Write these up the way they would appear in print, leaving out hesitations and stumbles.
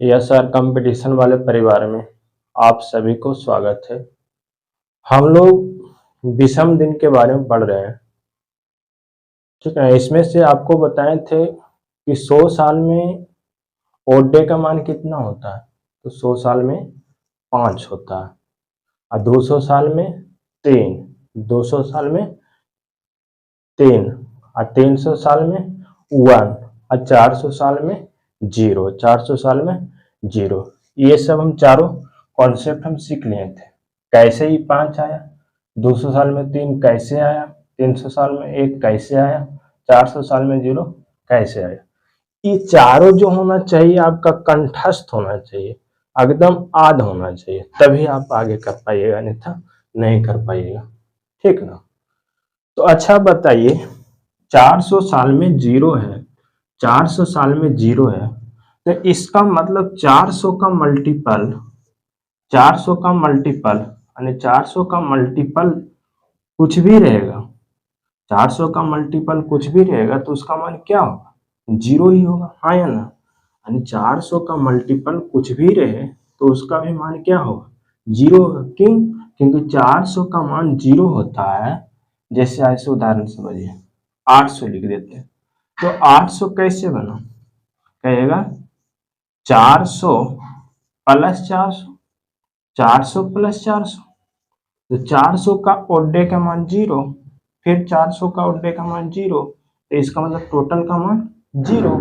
Yes sir, competition वाले परिवार में आप सभी को स्वागत है। हम लोग विषम दिन के बारे में पढ़ रहे हैं। ठीक है, इसमें से आपको बताए थे कि 100 साल में ओड डे का मान कितना होता है। तो 100 साल में 5 होता है, और 200 साल में 3, 200 साल में 3, और 300 साल में 1, और 400 साल में 0, 400 साल में 0। ये सब हम चारों कॉन्सेप्ट हम सीख लिए थे। कैसे ही 5 आया, 200 साल में 3 कैसे आया, 300 साल में 1 कैसे आया, 400 साल में 0 कैसे आया। ये चारों जो होना चाहिए आपका कंठस्थ होना चाहिए, एकदम आद होना चाहिए, तभी आप आगे कर पाइएगा, अन्यथा नहीं कर पाइएगा। ठीक ना। तो अच्छा बताइए, 400 साल में 0 है, 400 साल में 0 है, तो इसका मतलब 400 का मल्टीपल, 400 का मल्टीपल यानी 400 का मल्टीपल कुछ भी रहेगा, 400 का मल्टीपल कुछ भी रहेगा तो उसका मान क्या होगा, 0 ही होगा। हाँ या ना। यानी 400 का मल्टीपल कुछ भी रहे तो उसका भी मान क्या होगा, 0 होगा। क्यों? क्योंकि 400 का मान 0 होता है। जैसे ऐसे उदाहरण समझिए, 800 लिख देते हैं, तो 800 कैसे बना, कहेगा 400 प्लस 400, 400 प्लस 400, तो 400 का ओड डे का मान 0, फिर 400 का ओड डे का मान 0, तो इसका मतलब टोटल का मान 0।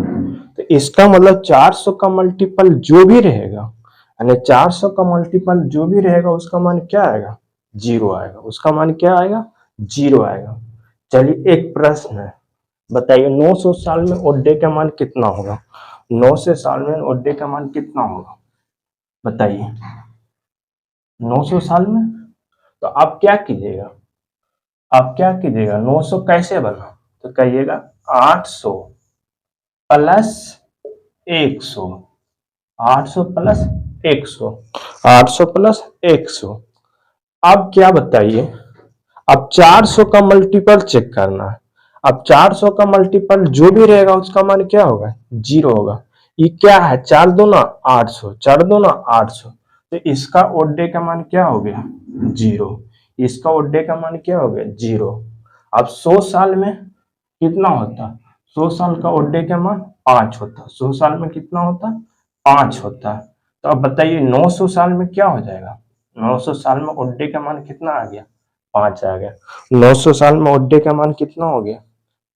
तो इसका मतलब 400 का मल्टीपल जो भी रहेगा, यानी 400 का मल्टीपल जो भी रहेगा उसका मान क्या आएगा, 0 आएगा। उसका मान क्या आएगा, 0 आएगा। चलिए एक प्रश्न है, बताइए 900 साल में ओड डे का मान कितना होगा। 900 साल में ओड डे का मान कितना होगा, बताइए 900 साल में। तो आप क्या कीजिएगा, आप क्या कीजिएगा, 900 कैसे बना, तो कहिएगा 800 प्लस 100, 800 प्लस 100, 800 प्लस 100। अब क्या बताइए, अब 400 का मल्टीपल चेक करना है। अब 400 का मल्टीपल जो भी रहेगा उसका मान क्या होगा, 0 होगा। ये क्या है, 4 दूना 800, 4 दूना 800, तो इसका ओड डे का मान क्या हो गया, 0। इसका ओड डे का मान क्या हो गया, 0। अब 100 साल में कितना होता, 100 साल का ओड डे का मान 5 होता, 100 साल में कितना होता, 5 होता। तो अब बताइए 900 साल में क्या हो जाएगा, 900 साल में ओड डे का मान कितना आ गया, 5 आ गया। 900 साल में ओड डे का मान कितना हो गया,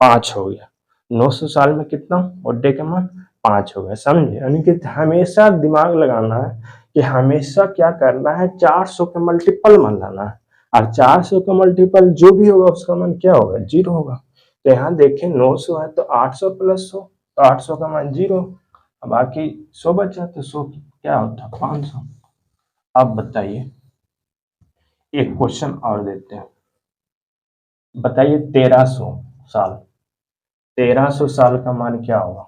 5 हो गया। 900 साल में कितना ओड डे का मान 5 हो गया, समझे। यानी कि हमेशा दिमाग लगाना है कि हमेशा क्या करना है, 400 का मल्टीपल मान लाना है, और 400 का मल्टीपल जो भी होगा उसका मान क्या होगा, 0 होगा। तो यहाँ देखें 900 है तो 800 प्लस 100, तो 800 का मान 0, अब बाकी 100 बचा, तो 100 क्या होता, 500। अब बताइए एक क्वेश्चन और देते हैं, बताइए 1300 साल, 1300 साल का मान क्या होगा,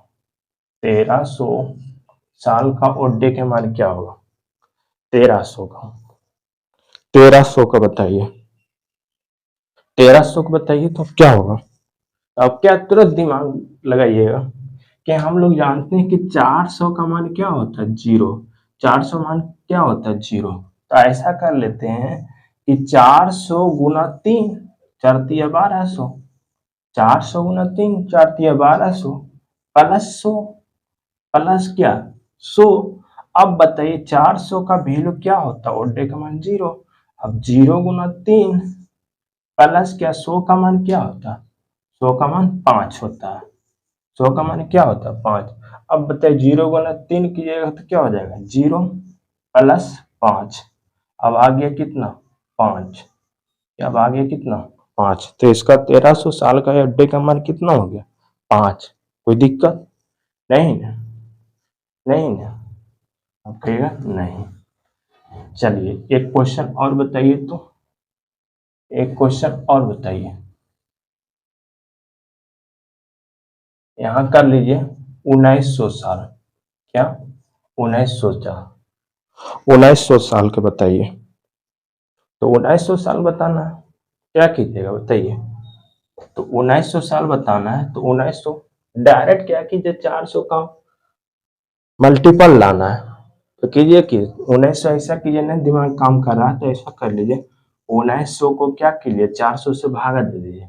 1300 साल का ओड डे का मान क्या होगा, 1300 का, 1300 का बताइए, 1300 का बताइए तो क्या होगा। अब क्या तुरंत दिमाग लगाइएगा कि हम लोग जानते हैं कि 400 का मान क्या होता है, 0। 400 मान क्या होता है, 0। तो ऐसा कर लेते हैं कि 400 गुना 3, 4 तिया 1200, 400 गुना 3, 4 तिया 1200, प्लस 100, प्लस क्या 100। अब बताइए 400 का वैल्यू क्या होता है, ओड डे का मान 0। अब 0 गुना 3 प्लस क्या 100 का मान क्या होता है, 100 का मान 5 होता है। 100 का मान क्या होता है, 5। अब बताइए 0 गुना 3 कीजिएगा तो क्या हो जाएगा, 0 प्लस 5, अब आ गया कितना, 5। अब आ गया कितना, 5। तो इसका 1300 साल का अड्डे का मान कितना हो गया, 5। कोई दिक्कत नहीं ना, नहीं ना, आप कहिएगा नहीं। चलिए एक क्वेश्चन और बताइए, तो एक क्वेश्चन और बताइए, यहाँ कर लीजिए 1900 साल, क्या 1900 साल, 1900 साल के बताइए। तो 1900 साल बताना है, क्या कीजिएगा बताइए। तो 1900 साल बताना है तो 1900 डायरेक्ट क्या कीजिए, 400 का मल्टीपल लाना है तो कीजिए कि 1900 ऐसा कीजिए ना, दिमाग काम कर रहा है तो ऐसा कर लीजिए, 1900 को क्या कीजिए 400 से भागा दे दीजिए,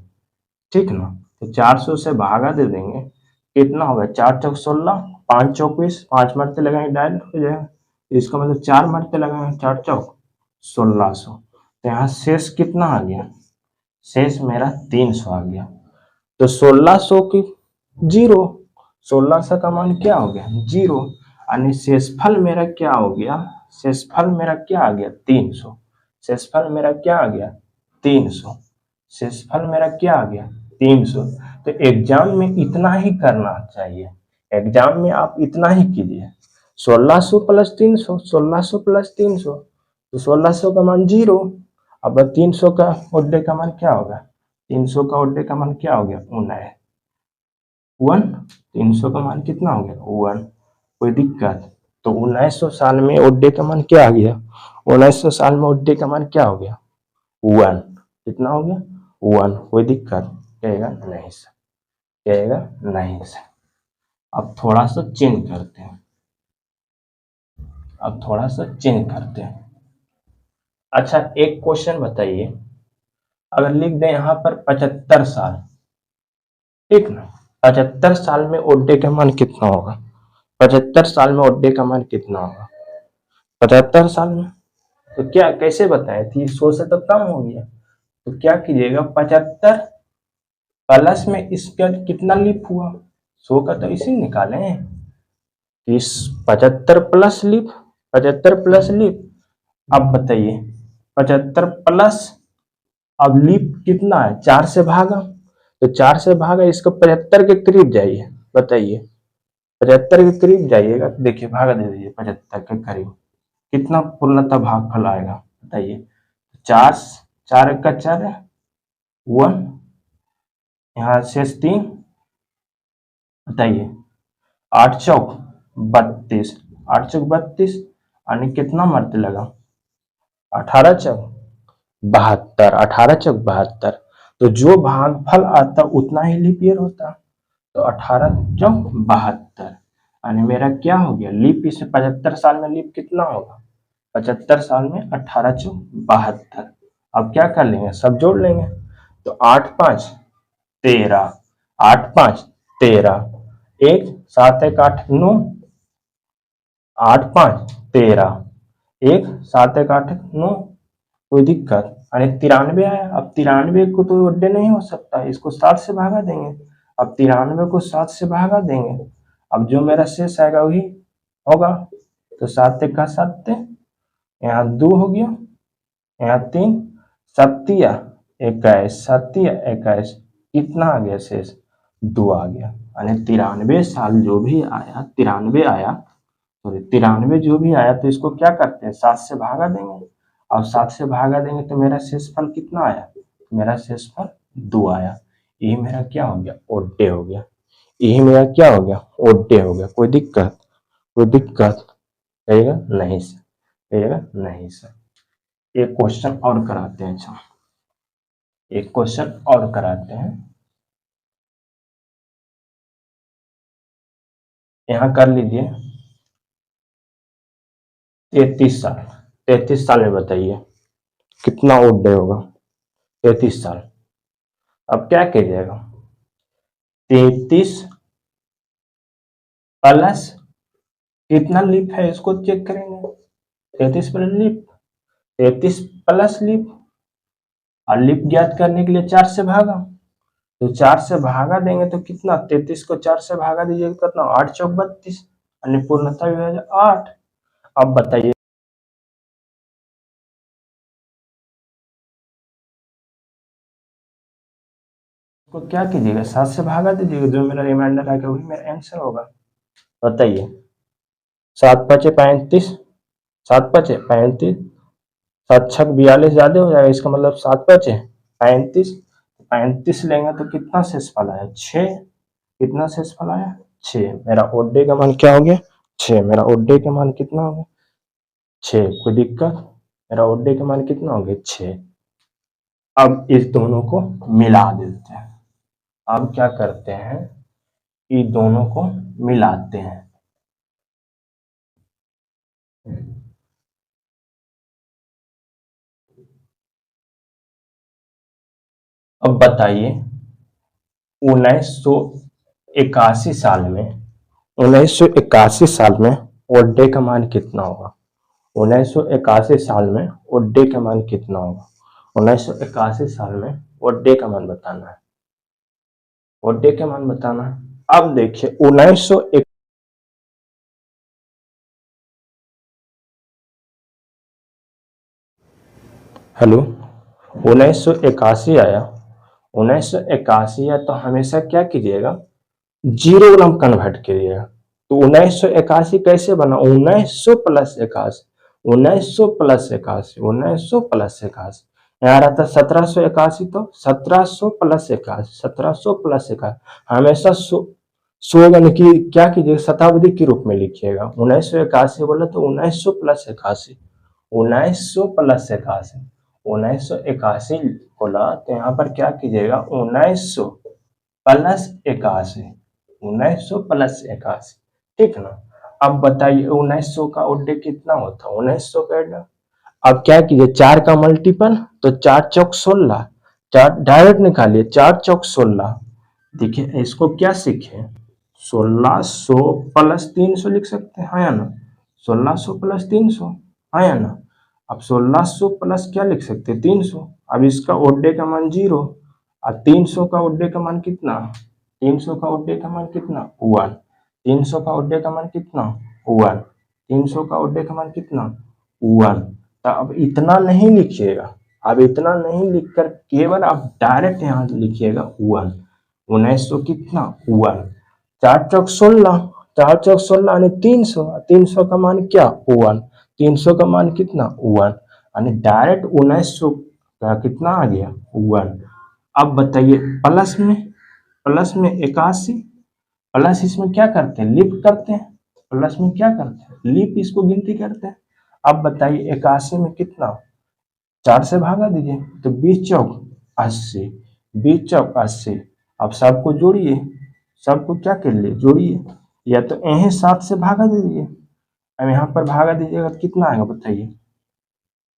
ठीक ना। तो 400 से भागा दे देंगे, कितना होगा 4 चौक 16, 5 चौक 20, 5 मरते लगाएंगे डायरेक्ट हो जाएगा। इसका मतलब 4 मरते लगाएंगे, 4 चौक 1600। तो यहाँ शेष कितना आ गया, शेष मेरा 300 आ गया। तो 1600 की जीरो, 1600 का मान क्या हो गया जीरो, यानी शेषफल मेरा क्या हो गया, शेषफल मेरा क्या आ गया 300, शेषफल मेरा क्या आ गया 300, शेषफल मेरा क्या आ गया 300। तो एग्जाम में इतना ही करना चाहिए, एग्जाम में आप इतना ही कीजिए, 1600 प्लस 300, 1600 प्लस 300, तो 1600 का मान जीरो। अब 300 का ओडे का मान क्या होगा, 300 का ओडे का मान क्या हो गया 1, 300 का मान कितना हो गया 1, कोई दिक्कत। तो 1900 साल में ओडे का मान क्या आ गया, 1900 साल में ओडे का मान क्या हो गया 1, कितना हो गया 1, कोई दिक्कत कहेगा नहीं सर, कहेगा नहीं सर। अब थोड़ा सा चेंज करते हैं, अब थोड़ा सा चेंज करते हैं। अच्छा एक क्वेश्चन बताइए, अगर लिख दें यहाँ पर 75 साल, ठीक ना, 75 साल में ओडे का मान कितना होगा, 75 साल में ओडे का मान कितना होगा 75 साल में। तो क्या कैसे बताएं थी, 100 से तो कम हो गया, तो क्या कीजिएगा 75 प्लस में इसका कितना लीप हुआ, 100 का तो इसी निकाले, इस 75 प्लस लीप, 75 प्लस लीप। अब बताइए 75 प्लस, अब लीप कितना है 4 से भागा, तो 4 से भागा इसको 75 के करीब जाइए, बताइए 75 के करीब जाइएगा, देखिए भागा दे दीजिए 75 के करीब, कितना पूर्णतः भागफल आएगा बताइए, 4, 4 का 4 है 1, यहाँ शेष 3, बताइए 8 चौक 32, 8 चौक 32, यानी कितना मरते लगा 18 चौक 72, 18 चौक 72। तो जो भागफल आता उतना ही लीप ईयर होता, तो 18 चौक 72, यानी मेरा क्या हो गया लीप, इसे 75 साल में लीप कितना होगा 75 साल में 18 चौक 72। अब क्या कर लेंगे सब जोड़ लेंगे, तो 8 5 13, 8 5 13, 1 7 1 8 9, 8 5 13, 1 7 1 8 9, कोई दिक्कत, यानी 93 आया। अब 93 को तो ओडे नहीं हो सकता, इसको 7 से भागा देंगे, अब 93 को 7 से भागा देंगे, अब जो मेरा शेष आएगा वही होगा, तो 7 1 का 7, यहाँ 2 हो गया, यहाँ 3, 7 21, 7 21, कितना आ गया शेष 2 आ गया, यानी 93 साल जो भी आया 93 आया, सॉरी 93 जो भी आया, तो इसको क्या करते हैं 7 से भागा देंगे, और 7 से भागा देंगे तो मेरा शेषफल कितना आया, मेरा शेषफल 2 आया, यही मेरा क्या हो गया ओडे हो गया, यही मेरा क्या हो गया ओडे हो गया, कोई दिक्कत, कोई दिक्कत कहेगा नहीं सर, कहेगा नहीं सर। एक क्वेश्चन और कराते हैं, अच्छा एक क्वेश्चन और कराते हैं, यहाँ कर लीजिए 33 साल, 33 साल में बताइए कितना ओडे होगा 33 साल। अब क्या कीजिएगा 33 प्लस कितना लीप है इसको चेक करेंगे, 33 प्लस लीप, 33 प्लस लीप, और लीप ज्ञात करने के लिए 4 से भागा, तो 4 से भागा देंगे तो कितना 33 को 4 से भागा दीजिएगा कितना 8 चौक 32, अन्य पूर्णतः विभाजन 8। अब बताइए को क्या कीजिएगा 7 से भागा दीजिएगा, जो मेरा रिमाइंडर आएगा वही मेरा आंसर होगा, बताइए 7 5 35, 7 5 35, 7 6 42 ज्यादा हो जाएगा, इसका मतलब 7 5 35, 35 लेंगे तो कितना शेषफल आया 6, कितना शेषफल आया 6, मेरा ओडे का मान क्या हो गया 6, मेरा ओडे का मान कितना हो गया 6, कोई दिक्कत, मेरा ओडे का मान कितना हो गया 6। अब इस दोनों को मिला देते हैं, अब क्या करते हैं कि दोनों को मिलाते हैं, अब बताइए 1981 साल में 1981 साल में ओडे का मान कितना होगा? 1981 साल में ओडे का मान कितना होगा? 1981 साल में ओडे का मान बताना है। ओडे का मान बताना है। अब देखिए 1900 हेलो 1981 आया 1981 है तो हमेशा क्या कीजिएगा, जीरो ग्राम कन्वर्ट कीजिएगा। तो 1981 कैसे बना? 1900 प्लस 81, 1900 प्लस 81, 1900 प्लस 81, यहाँ रहता 1781, तो 1700 प्लस 81, 1700 प्लस 81, हमेशा सौ गण की क्या कीजिएगा, शताब्दी के रूप में लिखिएगा। 1981 बोला तो 1900 प्लस 81, 1900 प्लस 81, 1981 बोला तो यहाँ पर क्या कीजिएगा, 1900 प्लस 81, 1900 प्लस 81, ठीक ना। अब बताइए 1900 का ओडे कितना होता है? 1900 का ओडे, अब क्या कीजिए, 4 का मल्टीपल तो 4 चौक 16, 4 डायरेक्ट निकालिए, 4 चौक 16। देखिए इसको क्या सीखे, 1600 प्लस 300 लिख सकते हैं, हाँ या ना, 1600 प्लस 300, हाँ या ना। अब 1600 प्लस क्या लिख सकते हैं, 300। अब इसका ओडे का मान 0, और 300 का ओडे का मान कितना, 300 का ओडे का मान कितना, 1, 300 का ओडे का मान कितना, 1, 300 का ओडे का मान कितना, 1। तो अब इतना नहीं लिखिएगा, अब इतना नहीं लिखकर केवल आप डायरेक्ट यहाँ लिखिएगा 1, 1900 कितना, 1, 4 चौक 16, 4 चौक 16 यानी 300, 300 का मान क्या, 1, 300 का मान कितना, 1, यानी डायरेक्ट 1900 का कितना आ गया, 1। अब बताइए प्लस में 81, प्लस इसमें क्या करते हैं, लिप करते हैं, प्लस में क्या करते हैं, लिप, इसको गिनती करते हैं। अब बताइए 81 में कितना, 4 से भागा दीजिए तो 20 चौक 80, 20 चौक 80। अब सबको जोड़िए, सबको क्या कर लिए, जोड़िए, या तो यहीं 7 से भागा दीजिए, अब यहाँ पर भागा दीजिएगा तो कितना आएगा बताइए,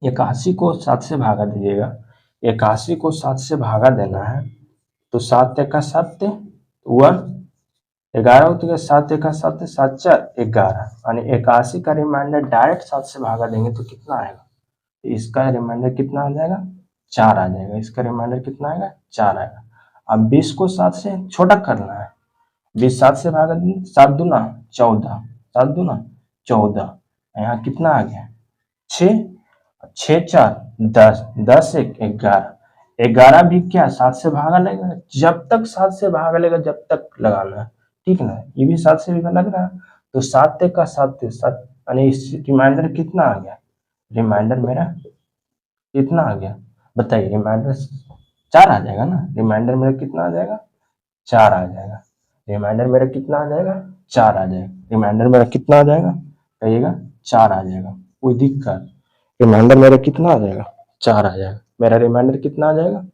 81 को 7 से भागा दीजिएगा, 81 को 7 से भागा देना है तो 7 का 7 1, 11 होते गए, 7 का 7, 7 4 11, यानी 81 का रिमाइंडर डायरेक्ट 7 से भागा देंगे तो कितना आएगा, इसका रिमाइंडर कितना आ जाएगा, 4 आ जाएगा, इसका रिमाइंडर कितना आएगा, 4 आएगा। अब 20 को 7 से छोटा करना है, 20 7 से भागा, 7 दूना 14, 7 दूना 14, यहाँ कितना आ गया, 6, 6 4 10, 10 1 11, 11 भी क्या 7 से भागा लेगा, जब तक 7 से भागा लेगा जब तक लगाना है, ठीक ना। ये भी 7 से भी लग रहा है तो 7 का 7 7, यानी रिमाइंडर कितना आ गया, रिमाइंडर मेरा कितना आ गया बताइए, रिमाइंडर 4 आ जाएगा ना, रिमाइंडर मेरा कितना आ जाएगा, 4 आ जाएगा, रिमाइंडर मेरा कितना आ जाएगा, 4 आ जाएगा, रिमाइंडर मेरा कितना आ जाएगा, कहिएगा 4 आ जाएगा, कोई दिक्कत, रिमाइंडर मेरा कितना आ जाएगा, 4 आ जाएगा, मेरा रिमाइंडर कितना आ जाएगा,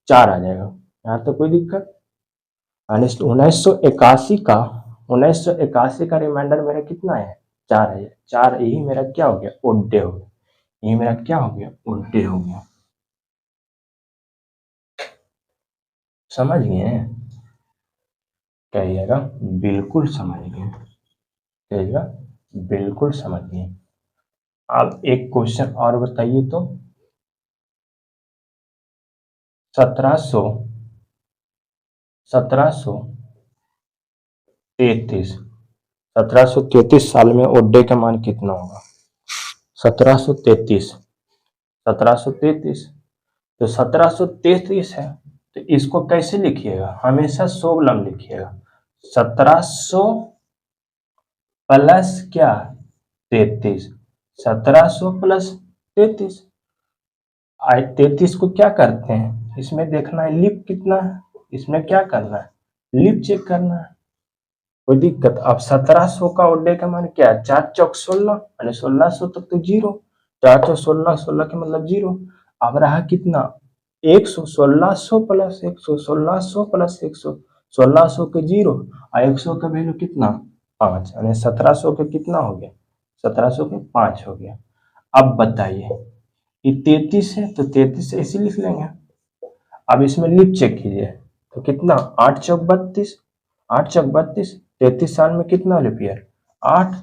4 आ जाएगा, यहाँ तो कोई दिक्कत। 1981 का 1981 का रिमाइंडर मेरा कितना है, 4 है, 4, यही मेरा क्या हो गया, ओडे हो गया, ये मेरा क्या हो गया, ओडे हो गया। समझ गए, कहिएगा बिल्कुल समझ गए, कहिएगा बिल्कुल समझ गए। आप एक क्वेश्चन और बताइए तो, 1733 साल में ओडे का मान कितना होगा, 1733, 1733, तो 1733 है तो इसको कैसे लिखिएगा, हमेशा सोलम लिखिएगा, 1700 प्लस क्या, 33, 1700 प्लस 33, 33 को क्या करते हैं, इसमें देखना है लिप कितना है, इसमें क्या करना है, लिप चेक करना है, कोई दिक्कत। अब 1700 का ओडे का मान क्या है, 4 चौक 16, यानी 1600 तक तो 0, 4 चौक 16, 16 के मतलब 0। अब रहा कितना, 100, 1600 प्लस 100, 1600 प्लस 100, 1600 के 0 और 100 का वैल्यू कितना, 5, यानी 1700 के कितना हो गया, 1700 के 5 हो गया। अब बताइए ये 33 है तो 33 से ऐसे लिख लेंगे, अब इसमें लीप चेक कीजिए तो कितना, 8 चौक 32, 8 चौक 32, 33 साल में कितना लीप ईयर, 8,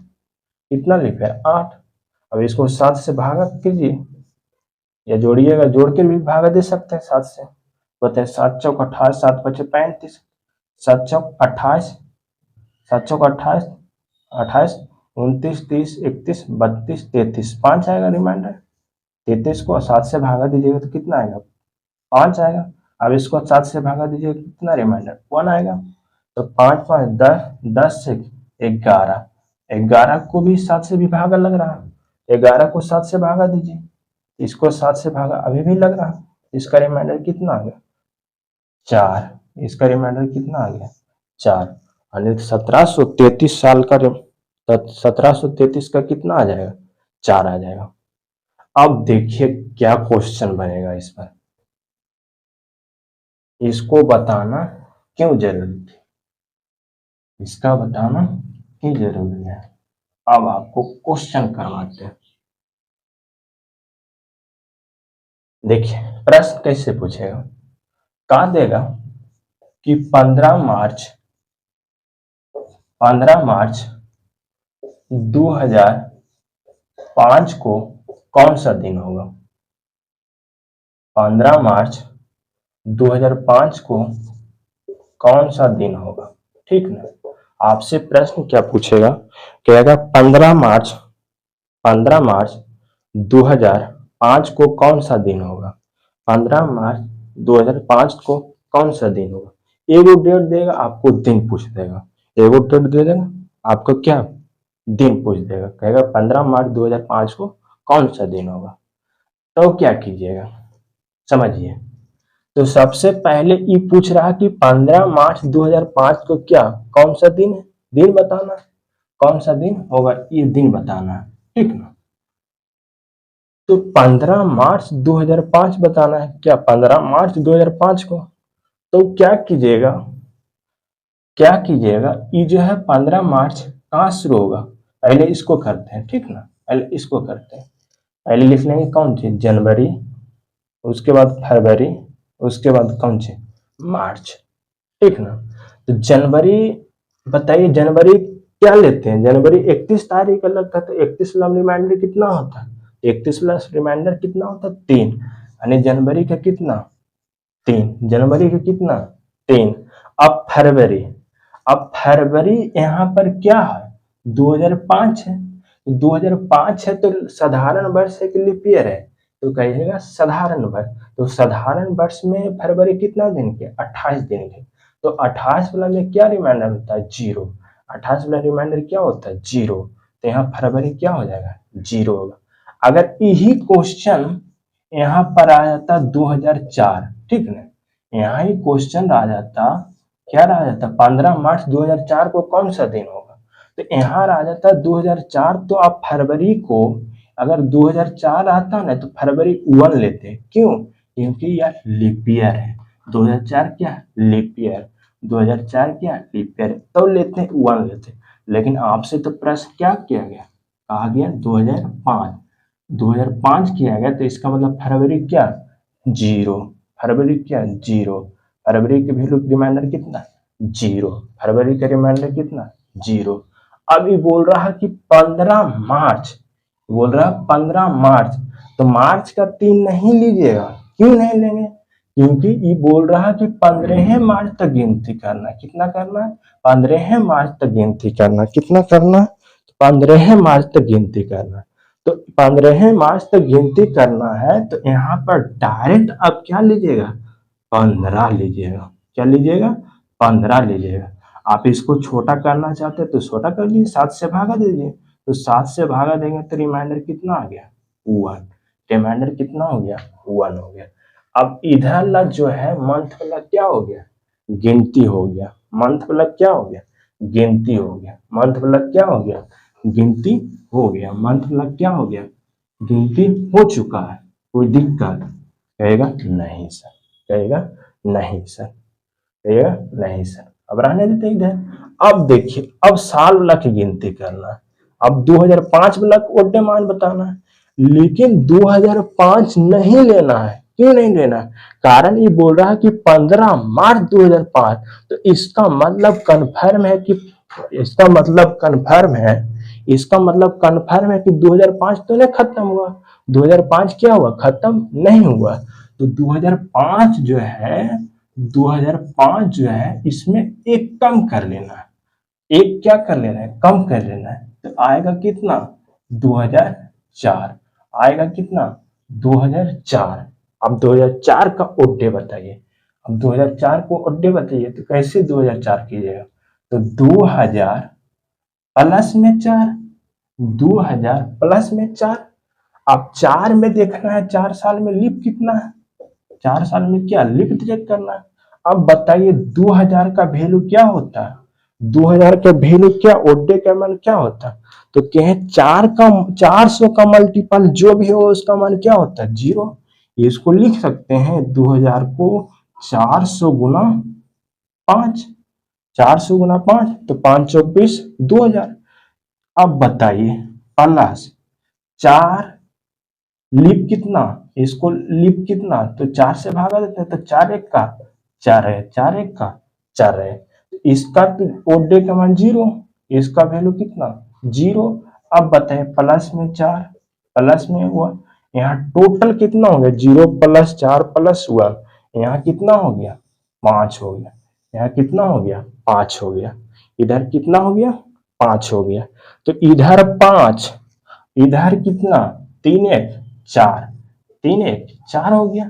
कितना लीप ईयर 8। अब इसको 7 से भागा कीजिए या जोड़िएगा, जोड़ के भी भागा दे सकते हैं 7 से। बताए 7 चौक 28, 7 बचे 35, 7 चौक 28, 7 चौक 28, 28, 29, 30, 31, 32, 33, 5 आएगा रिमाइंडर। 33 को 7 से भागा दीजिएगा तो कितना आएगा, 5 आएगा। अब इसको 7 से भागा दीजिएगा कितना रिमाइंडर, 1 आएगा। तो 5 5 10, 10 से 11, 11 को भी 7 से भी भागा लग रहा है, 11 को 7 से भागा दीजिए, इसको 7 से भागा अभी भी लग रहा, इसका रिमाइंडर कितना आ गया, 4। इसका रिमाइंडर कितना आ गया, 4। यानी 1733 साल का 1733 का कितना आ जाएगा, 4 आ जाएगा। अब देखिए क्या क्वेश्चन बनेगा इस पर, इसको बताना क्यों जरूरी है, इसका बताना क्यों जरूरी है। अब आपको क्वेश्चन करवाते हैं। देखिए प्रश्न कैसे पूछेगा, कहा देगा कि 15 मार्च 2005 को कौन सा दिन होगा, 15 मार्च 2005 को कौन सा दिन होगा, ठीक ना। आपसे प्रश्न क्या पूछेगा, कहेगा 15 मार्च 2005 को कौन सा दिन होगा, 15 मार्च 2005 को कौन सा दिन होगा। एगो डेट देगा आपको, दिन पूछ देगा, एगो डेट दे देगा आपको क्या, दिन पूछ देगा, कहेगा 15 मार्च 2005 को कौन सा दिन होगा। तो क्या कीजिएगा समझिए, तो सबसे पहले ये पूछ रहा कि 15 मार्च 2005 को क्या कौन सा दिन है, दिन बताना है, कौन सा दिन होगा ये दिन बताना है, ठीक ना। तो 15 मार्च 2005 बताना है, क्या 15 मार्च 2005 को। तो क्या कीजिएगा ये जो है 15 मार्च कहाँ शुरू होगा, पहले इसको करते हैं, ठीक ना, पहले इसको करते हैं। पहले लिख लेंगे कौन सी, जनवरी, उसके बाद फरवरी, उसके बाद कौन सी, मार्च, ठीक ना। तो जनवरी बताइए, जनवरी क्या लेते हैं, जनवरी 31 तारीख अलग था, तो 31 वाला रिमाइंडर कितना होता है, 31 प्लस रिमाइंडर कितना होता है 3, यानी जनवरी का कितना 3, जनवरी का कितना 3। अब फरवरी यहाँ पर क्या है 2005 है, 2005 है तो साधारण वर्ष है कि लीप ईयर है, तो कहिएगा साधारण वर्ष। तो साधारण वर्ष में फरवरी कितना दिन के, 28 दिन के, तो 28 वाला में क्या रिमाइंडर होता है 0, 28 वाला रिमाइंडर क्या होता है 0, तो यहाँ फरवरी क्या हो जाएगा 0 होगा। अगर यही क्वेश्चन यहाँ पर आ जाता 2004, ठीक ना, यहाँ ही क्वेश्चन आ जाता, क्या रहा जाता 15 मार्च 2004 को कौन सा दिन होगा, तो यहाँ आ जाता 2004, तो आप फरवरी को अगर 2004 आता ना तो फरवरी 1 लेते, क्यों, क्योंकि यह लीप ईयर है, 2004 क्या लीप ईयर, 2004 क्या लीप ईयर, तो लेते 1 लेते। लेकिन आपसे तो प्रश्न क्या किया गया, कहा गया 2005 किया गया, तो इसका मतलब फरवरी क्या 0, फरवरी क्या 0, फरवरी के वैल्यू रिमाइंडर कितना 0, फरवरी का रिमाइंडर कितना 0। अब ये बोल रहा है कि 15 मार्च, बोल रहा 15 मार्च, तो मार्च का 3 नहीं लीजिएगा, क्यों नहीं लेंगे, क्योंकि ये बोल रहा कि 15 मार्च तक गिनती करना, कितना करना है 15 मार्च तक गिनती करना, कितना करना 15 मार्च तक गिनती करना। तो 15 मार्च तक गिनती करना है, तो यहाँ पर डायरेक्ट अब क्या लीजिएगा 15 लीजिएगा, क्या लीजिएगा 15 लीजिएगा। आप इसको छोटा करना चाहते हैं तो छोटा कर लीजिए, 7 से भागा दीजिए, तो 7 से भागा देंगे तो रिमाइंडर कितना आ गया 1, रिमाइंडर कितना हो गया 1 हो गया। अब इधर वाला जो है मंथ वाला क्या हो गया, गिनती हो गया, मंथ वाला क्या हो गया गिनती हो गया, मंथ वाला क्या हो गया गिनती हो गया, मंथ वाला क्या हो गया गिनती हो चुका है, कोई दिक्कत, कहेगा नहीं सर, कहेगा नहीं सर, कहेगा नहीं सर। अब रहने देते इधर। अब देखिए अब साल वाला की गिनती करना है, अब 2005 वाला को ओडे मान बताना है, लेकिन 2005 नहीं लेना है, क्यों नहीं लेना? कारण ये बोल रहा है कि 15 मार्च 2005, तो इसका मतलब कन्फर्म है कि इसका मतलब कन्फर्म है इसका मतलब कन्फर्म है कि 2005 तो नहीं खत्म हुआ। 2005 क्या हुआ? खत्म नहीं हुआ। तो 2005 जो है 2005 जो है इसमें एक कम कर लेना है। एक क्या कर लेना है? कम कर लेना है। तो आएगा कितना? 2004 आएगा कितना? 2004। अब 2004 का ओडे बताइए। अब 2004 को ओडे बताइए तो कैसे 2004 कीजिएगा? तो 2000 प्लस में 4, 2000 प्लस में 4। अब 4 में देखना है 4 साल में लीप कितना है, 4 साल में क्या लीप चेक करना है। अब बताइए 2000 का वैल्यू क्या होता है? 2000 का वैल्यू क्या, ओडे का मान क्या होता है? तो कहे 400 का मल्टीपल जो भी हो उसका मान क्या होता है? 0। इसको लिख सकते हैं 2000 को 400 गुना 5, 400 गुना 5 तो 5 चौक 20, 2000। अब बताइए प्लस 4 लीप कितना, इसको लीप कितना तो 4 से भागा देते हैं तो 4 एक का 4 है, 4 एक का 4 है। इसका तो ओडे का मान 0, इसका वैल्यू कितना 0। अब बताइए प्लस में 4 प्लस में हुआ, यहाँ टोटल कितना हो गया? 0 प्लस 4 प्लस हुआ, यहाँ कितना हो गया? 5 हो गया। यहाँ कितना हो गया? 5 हो गया। इधर कितना हो गया? 5 हो गया। तो इधर 5, इधर कितना? 3 1 4, 3 1 4 हो गया।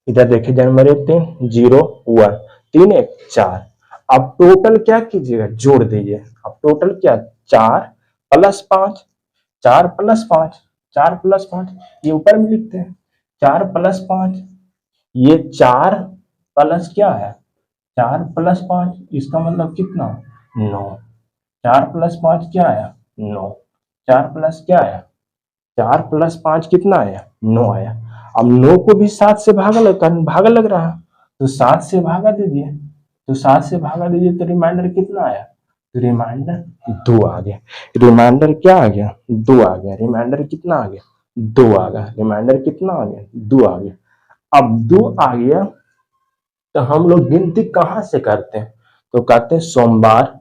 इधर देखिए जनवरी 3 0 1, 3 1 4। अब टोटल क्या कीजिएगा? जोड़ दीजिए। अब टोटल क्या? 4 प्लस 5, 4 प्लस 5, 4 प्लस 5, ये ऊपर में लिखते हैं 4 प्लस 5, ये 4 प्लस क्या है? 4 प्लस 5, इसका मतलब कितना? 9। 4 प्लस 5 क्या आया? 9। 4 प्लस क्या आया? 4 प्लस 5 कितना आया? 9 आया। अब 9 को भी 7 से भागा लग रहा, तो 7 से भागा दीजिए। तो 7 से भागा दीजिए तो रिमाइंडर कितना आया? तो रिमाइंडर 2 आ गया। रिमाइंडर क्या आ गया? 2 आ गया। रिमाइंडर कितना आ गया? 2 आ गया। रिमाइंडर कितना आ गया? 2 आ गया। अब 2 आ गया तो हम लोग गिनती कहाँ से करते हैं? तो कहते हैं सोमवार,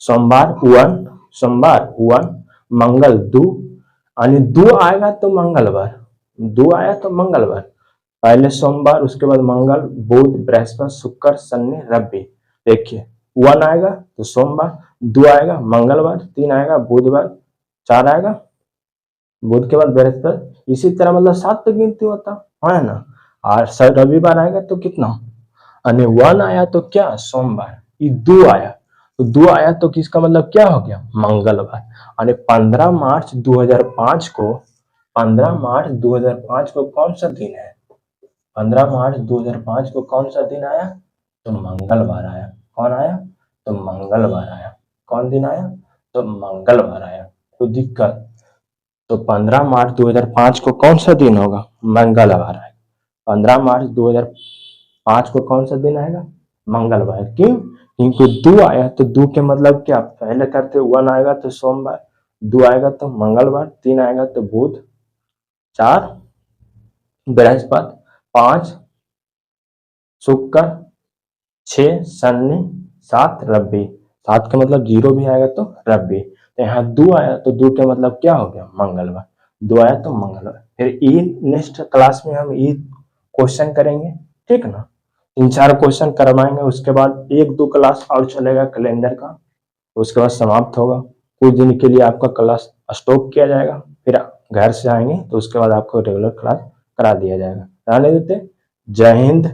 सोमवार 1, सोमवार 1, मंगल 2, यानी 2 आएगा तो मंगलवार, 2 आया तो मंगलवार। पहले सोमवार, उसके बाद मंगल, बुध, बृहस्पति, शुक्र, शनि, रवि। देखिए 1 आएगा तो सोमवार, 2 आएगा मंगलवार, 3 आएगा बुधवार, 4 आएगा बुध के बाद बृहस्पति। इसी तरह मतलब 7 तक गिनती होता है ना। और रविवार आएगा तो कितना, यानी 1 आया तो क्या? सोमवार। ये 2 आया तो 2 आया तो किसका मतलब क्या हो गया? मंगलवार। यानी 15 मार्च 2005 को 15 मार्च 2005 को कौन सा दिन है? 15 मार्च 2005 को कौन सा दिन आया? तो मंगलवार आया। कौन आया? तो मंगलवार आया। कौन दिन आया? तो मंगलवार आया। कोई दिक्कत? तो 15 मार्च 2005 को कौन सा दिन होगा? मंगलवार आएगा। 15 मार्च 2005 को कौन सा दिन आएगा? मंगलवार। क्यों? क्योंकि 2 आया तो 2 के मतलब क्या? पहले करते 1 आएगा तो सोमवार, 2 आएगा तो मंगलवार, 3 आएगा तो बुध, 4 बृहस्पति, 5 शुक्र, 6 शनि, 7 रवि। 7 का मतलब 0 भी आएगा तो रवि। तो यहाँ 2 आया तो 2 का मतलब क्या हो गया? मंगलवार। 2 आया तो मंगलवार। फिर ई नेक्स्ट क्लास में हम ई क्वेश्चन करेंगे, ठीक ना। 3-4 क्वेश्चन करवाएंगे, उसके बाद 1-2 क्लास और चलेगा कैलेंडर का, उसके बाद समाप्त होगा। कुछ दिन के लिए आपका क्लास स्टॉप किया जाएगा, फिर घर से आएंगे तो उसके बाद आपको रेगुलर क्लास करा दिया जाएगा। रहने देते। जय हिंद।